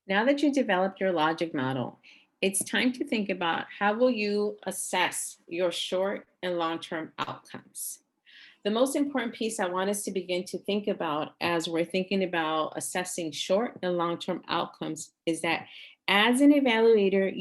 Now that you developed your logic model, it's time to think about how will you assess your short and long-term outcomes. The most important piece I want us to begin to think about as we're thinking about assessing short and long-term outcomes is that as an evaluator,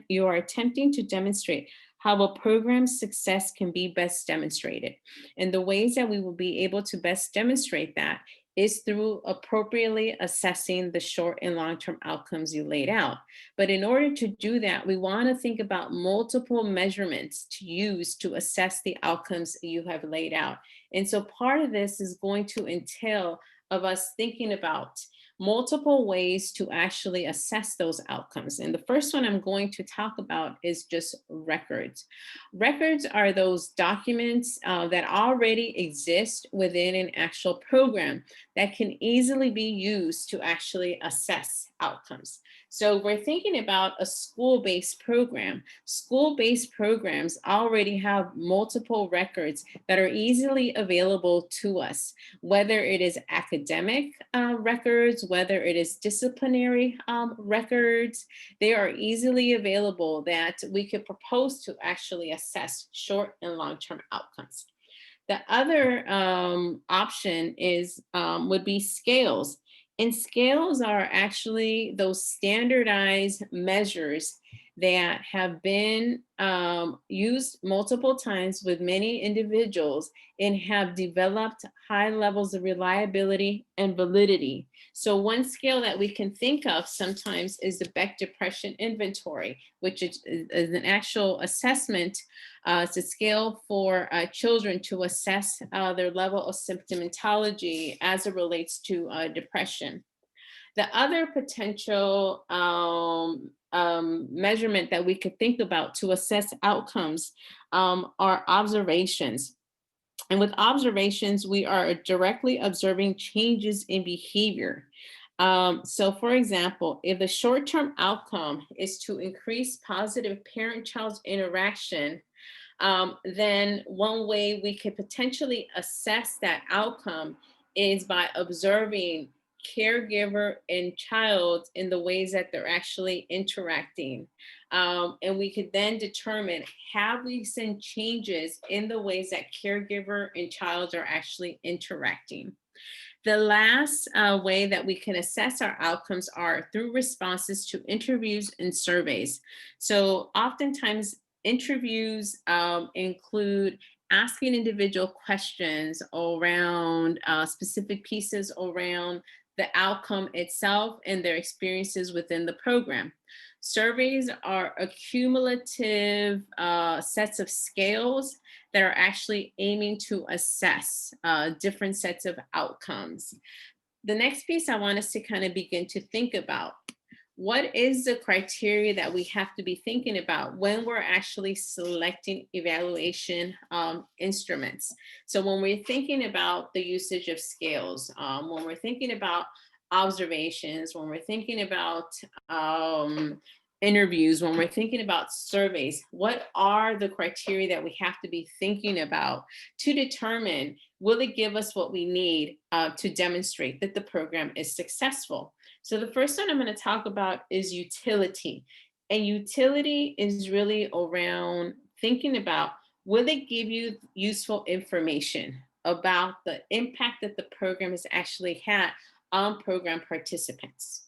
you are attempting to demonstrate how a program's success can be best demonstrated. And the ways that we will be able to best demonstrate that is through appropriately assessing the short and long-term outcomes you laid out. But in order to do that, we want to think about multiple measurements to use to assess the outcomes you have laid out. And so part of this is going to entail of us thinking about multiple ways to actually assess those outcomes. And the first one I'm going to talk about is just records. Records are those documents that already exist within an actual program that can easily be used to actually assess outcomes. So we're thinking about a school-based program. School-based programs already have multiple records that are easily available to us, whether it is academic records, whether it is disciplinary records, they are easily available that we could propose to actually assess short and long-term outcomes. The other option is would be scales. And scales are actually those standardized measures that have been used multiple times with many individuals and have developed high levels of reliability and validity. So one scale that we can think of sometimes is the Beck Depression Inventory, which is an actual assessment. It's a scale for children to assess their level of symptomatology as it relates to depression. The other potential measurement that we could think about to assess outcomes are observations. And with observations, we are directly observing changes in behavior. So for example, if the short-term outcome is to increase positive parent-child interaction, then one way we could potentially assess that outcome is by observing caregiver and child in the ways that they're actually interacting. And we could then determine, have we seen changes in the ways that caregiver and child are actually interacting? The last way that we can assess our outcomes are through responses to interviews and surveys. So oftentimes interviews include asking individual questions around specific pieces around the outcome itself and their experiences within the program. Surveys are accumulative sets of scales that are actually aiming to assess different sets of outcomes. The next piece I want us to kind of begin to think about, what is the criteria that we have to be thinking about when we're actually selecting evaluation instruments? So when we're thinking about the usage of scales, when we're thinking about observations, when we're thinking about interviews, when we're thinking about surveys, what are the criteria that we have to be thinking about to determine, will it give us what we need to demonstrate that the program is successful? So the first one I'm going to talk about is utility. And utility is really around thinking about, will it give you useful information about the impact that the program has actually had on program participants?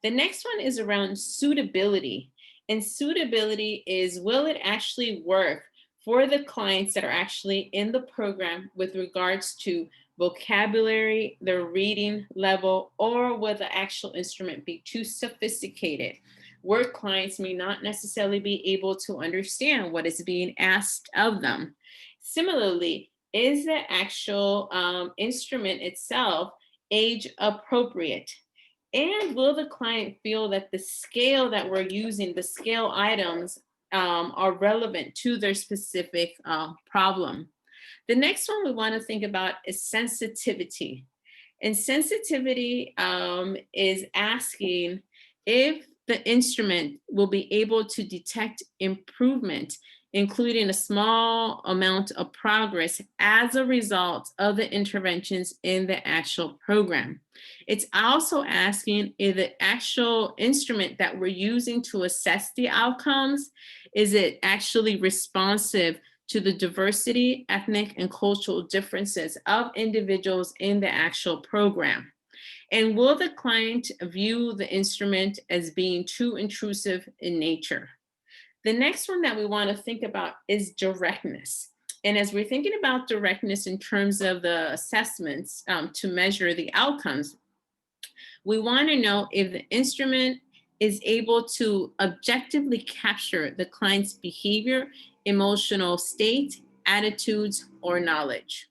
The next one is around suitability. And suitability is, will it actually work for the clients that are actually in the program with regards to vocabulary, their reading level, or will the actual instrument be too sophisticated, where clients may not necessarily be able to understand what is being asked of them. Similarly, is the actual instrument itself age appropriate? And will the client feel that the scale that we're using, the scale items, are relevant to their specific problem? The next one we want to think about is sensitivity. And sensitivity is asking if the instrument will be able to detect improvement including a small amount of progress as a result of the interventions in the actual program. It's also asking if the actual instrument that we're using to assess the outcomes, is it actually responsive to the diversity, ethnic, and cultural differences of individuals in the actual program? And will the client view the instrument as being too intrusive in nature? The next one that we want to think about is directness. And as we're thinking about directness in terms of the assessments to measure the outcomes, we want to know if the instrument is able to objectively capture the client's behavior, emotional state, attitudes, or knowledge.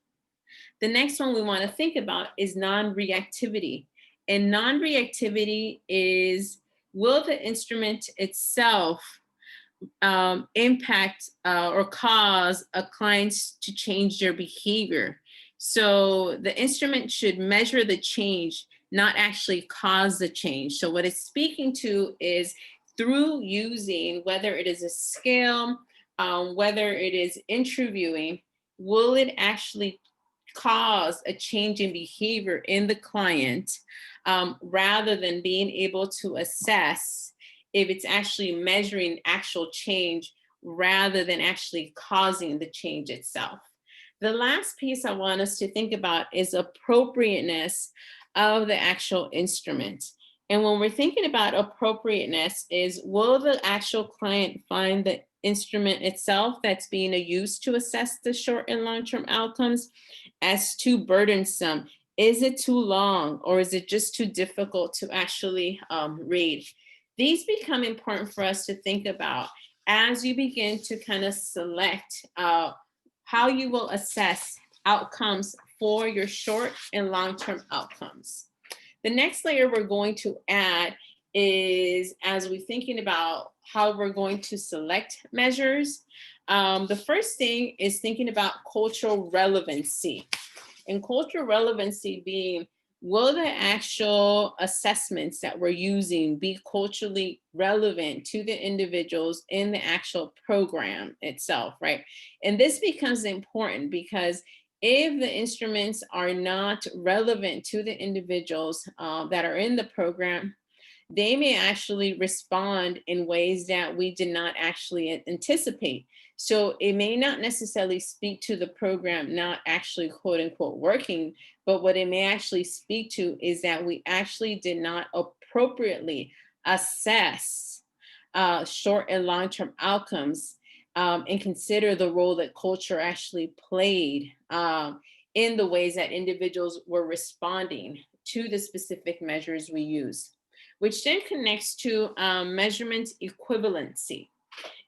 The next one we want to think about is non-reactivity. And non-reactivity is, will the instrument itself impact or cause a client to change their behavior? So the instrument should measure the change, not actually cause the change. So what it's speaking to is through using, whether it is a scale, whether it is interviewing, will it actually cause a change in behavior in the client, rather than being able to assess if it's actually measuring actual change rather than actually causing the change itself. The last piece I want us to think about is appropriateness of the actual instrument. And when we're thinking about appropriateness is, will the actual client find the instrument itself that's being used to assess the short and long-term outcomes as too burdensome? Is it too long, or is it just too difficult to actually read? These become important for us to think about as you begin to kind of select how you will assess outcomes for your short and long-term outcomes. The next layer we're going to add is, as we're thinking about how we're going to select measures, the first thing is thinking about cultural relevancy. And cultural relevancy being, will the actual assessments that we're using be culturally relevant to the individuals in the actual program itself, right? And this becomes important because if the instruments are not relevant to the individuals that are in the program, they may actually respond in ways that we did not actually anticipate. So it may not necessarily speak to the program not actually quote unquote working, but what it may actually speak to is that we actually did not appropriately assess short and long-term outcomes, and consider the role that culture actually played in the ways that individuals were responding to the specific measures we use, which then connects to measurement equivalency.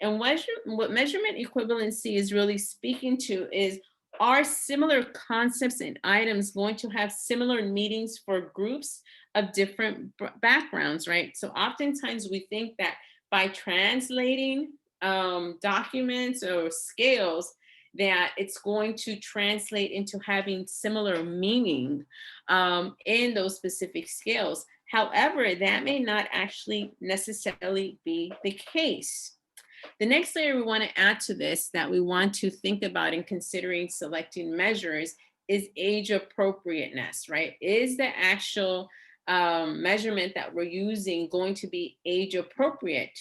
And what measurement equivalency is really speaking to is, are similar concepts and items going to have similar meanings for groups of different backgrounds, right? So oftentimes we think that by translating documents or scales, that it's going to translate into having similar meaning in those specific scales. However, that may not actually necessarily be the case. The next layer we want to add to this that we want to think about in considering selecting measures is age appropriateness, right? Is the actual measurement that we're using going to be age appropriate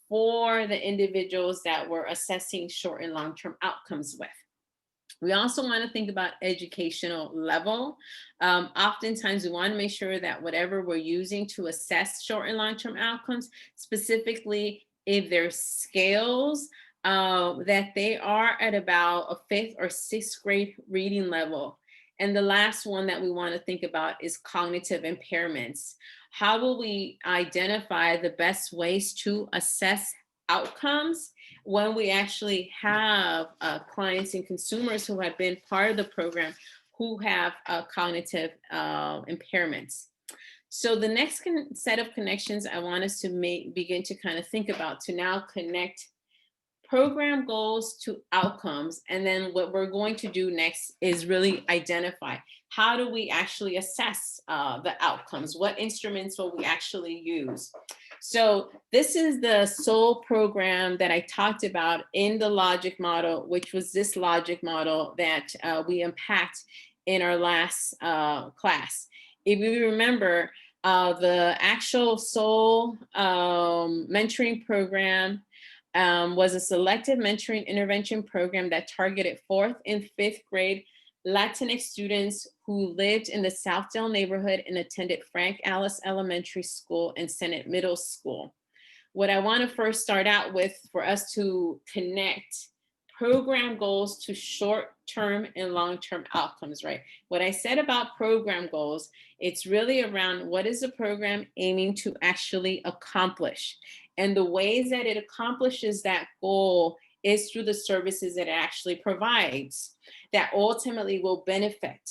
for the individuals that we're assessing short and long-term outcomes with? We also want to think about educational level. Oftentimes, we want to make sure that whatever we're using to assess short and long-term outcomes, specifically if there's scales, that they are at about a 5th or 6th grade reading level. And the last one that we want to think about is cognitive impairments. How will we identify the best ways to assess outcomes when we actually have clients and consumers who have been part of the program who have cognitive impairments? So the next set of connections I want us to begin to kind of think about to now connect program goals to outcomes. And then what we're going to do next is really identify, how do we actually assess the outcomes? What instruments will we actually use? So this is the SOUL program that I talked about in the logic model, which was this logic model that we unpacked in our last class. If you remember, the actual SOUL mentoring program was a selective mentoring intervention program that targeted 4th and 5th grade Latinx students who lived in the Southdale neighborhood and attended Frank Alice Elementary School and Senate Middle School. What I want to first start out with for us to connect program goals to short-term and long-term outcomes, right? What I said about program goals, it's really around what is the program aiming to actually accomplish? And the ways that it accomplishes that goal is through the services that it actually provides that ultimately will benefit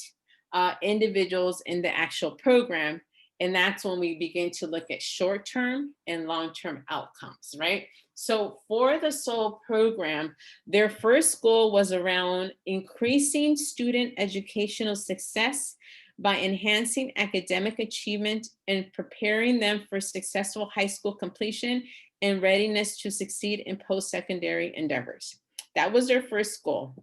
individuals in the actual program. And that's when we begin to look at short-term and long-term outcomes, right? So for the SOUL program, their first goal was around increasing student educational success by enhancing academic achievement and preparing them for successful high school completion and readiness to succeed in post-secondary endeavors. That was their first goal.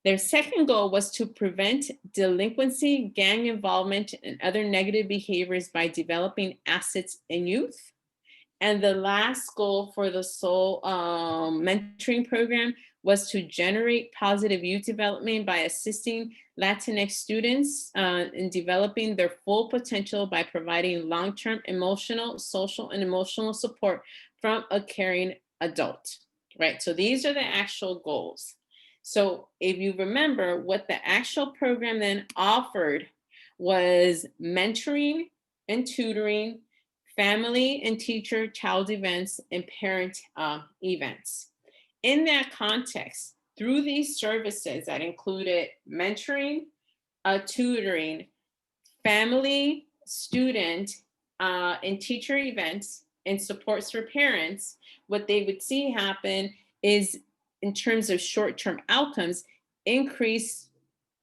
Their second goal was to prevent delinquency, gang involvement, and other negative behaviors by developing assets in youth. And the last goal for the SOUL mentoring program was to generate positive youth development by assisting Latinx students in developing their full potential by providing long-term emotional, social, and emotional support from a caring adult, right? So these are the actual goals. So if you remember, what the actual program then offered was mentoring and tutoring, family and teacher child events, and parent events. In that context, through these services that included mentoring, tutoring, family, student, and teacher events, and supports for parents, what they would see happen is, in terms of short-term outcomes, increase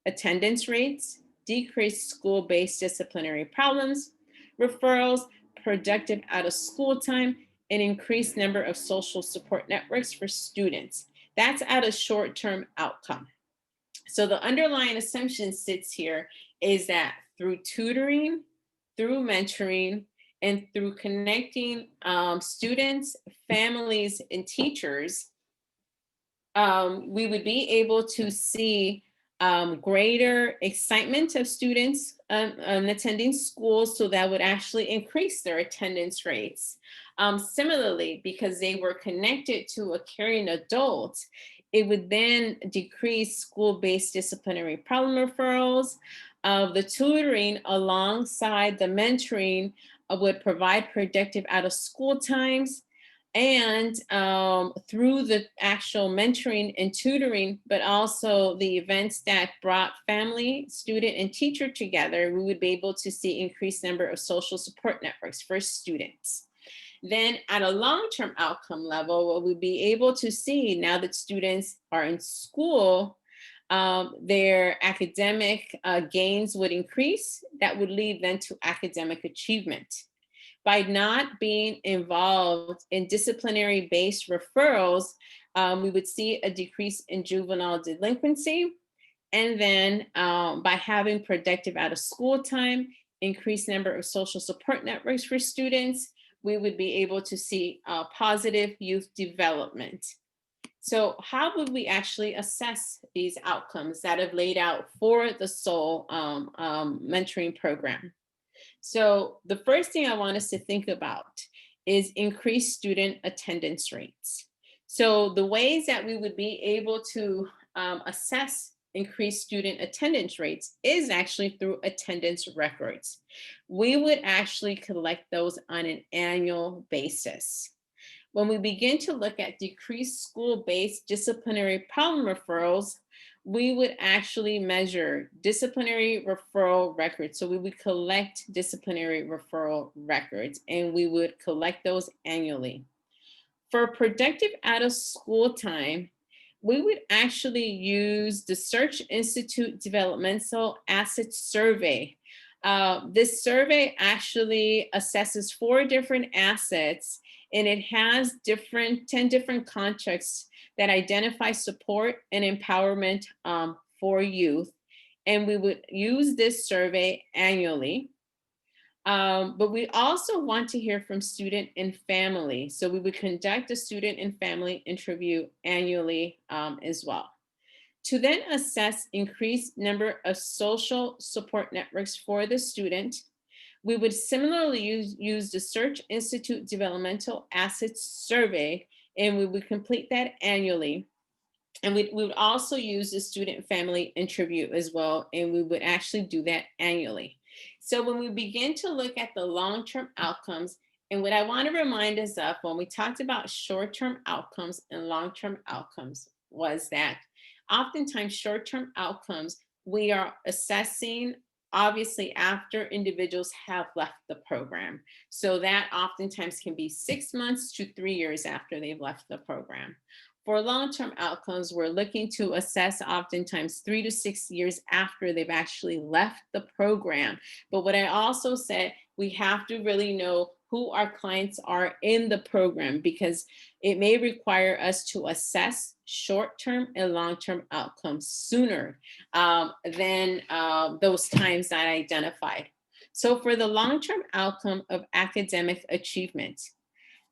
attendance rates, decrease school-based disciplinary problems, referrals, productive out of school time, and increased number of social support networks for students. That's at a short-term outcome. So the underlying assumption sits here is that through tutoring, through mentoring, and through connecting students, families, and teachers, we would be able to see greater excitement of students attending schools, so that would actually increase their attendance rates. Similarly, because they were connected to a caring adult, it would then decrease school-based disciplinary problem referrals. The tutoring alongside the mentoring would provide productive out of school times, and through the actual mentoring and tutoring, but also the events that brought family, student, and teacher together, we would be able to see increased number of social support networks for students. Then at a long-term outcome level, what we'd be able to see, now that students are in school, their academic gains would increase. That would lead then to academic achievement. By not being involved in disciplinary based referrals, we would see a decrease in juvenile delinquency. And then by having productive out of school time, increased number of social support networks for students, we would be able to see positive youth development. So how would we actually assess these outcomes that have laid out for the SOUL mentoring program? So the first thing I want us to think about is increased student attendance rates. So the ways that we would be able to assess increased student attendance rates is actually through attendance records. We would actually collect those on an annual basis. When we begin to look at decreased school-based disciplinary problem referrals, we would actually measure disciplinary referral records. So we would collect disciplinary referral records, and we would collect those annually. For productive out of school time, we would actually use the Search Institute Developmental Assets Survey. This survey actually assesses 4 different assets, and it has 10 different contexts that identify support and empowerment for youth. And we would use this survey annually. But we also want to hear from student and family. So we would conduct a student and family interview annually as well. To then assess increased number of social support networks for the student, we would similarly use the Search Institute Developmental Assets Survey, and we would complete that annually. And we would also use the student family interview as well, and we would actually do that annually. So when we begin to look at the long-term outcomes, and what I want to remind us of when we talked about short-term outcomes and long-term outcomes was that oftentimes short-term outcomes, we are assessing obviously after individuals have left the program. So that oftentimes can be 6 months to 3 years after they've left the program. For long-term outcomes, we're looking to assess oftentimes 3 to 6 years after they've actually left the program. But what I also said, we have to really know who our clients are in the program, because it may require us to assess short-term and long-term outcomes sooner than those times that I identified. So for the long-term outcome of academic achievement,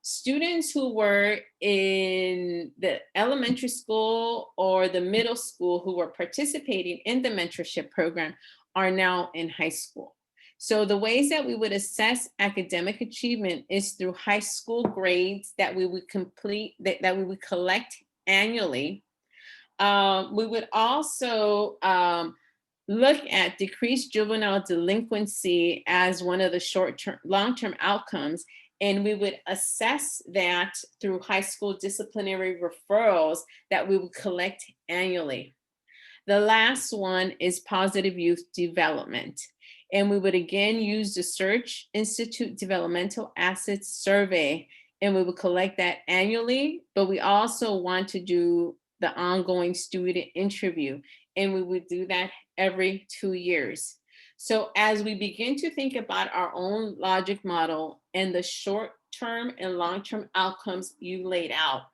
students who were in the elementary school or the middle school who were participating in the mentorship program are now in high school. So the ways that we would assess academic achievement is through high school grades that we would complete, that we would collect annually. We would also look at decreased juvenile delinquency as one of the short-term, long-term outcomes, and we would assess that through high school disciplinary referrals that we would collect annually. The last one is positive youth development. And we would again use the Search Institute Developmental Assets Survey, and we would collect that annually, but we also want to do the ongoing student interview, and we would do that every 2 years. So as we begin to think about our own logic model and the short-term and long-term outcomes you laid out,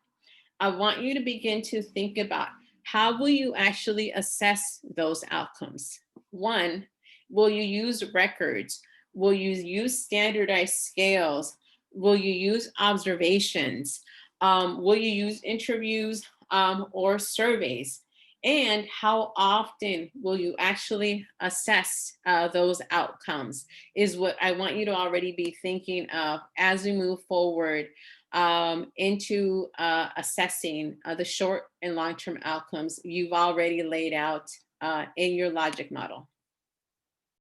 I want you to begin to think about how will you actually assess those outcomes? One, will you use records? Will you use standardized scales? Will you use observations? Will you use interviews or surveys? And how often will you actually assess those outcomes is what I want you to already be thinking of as we move forward into assessing the short and long-term outcomes you've already laid out in your logic model.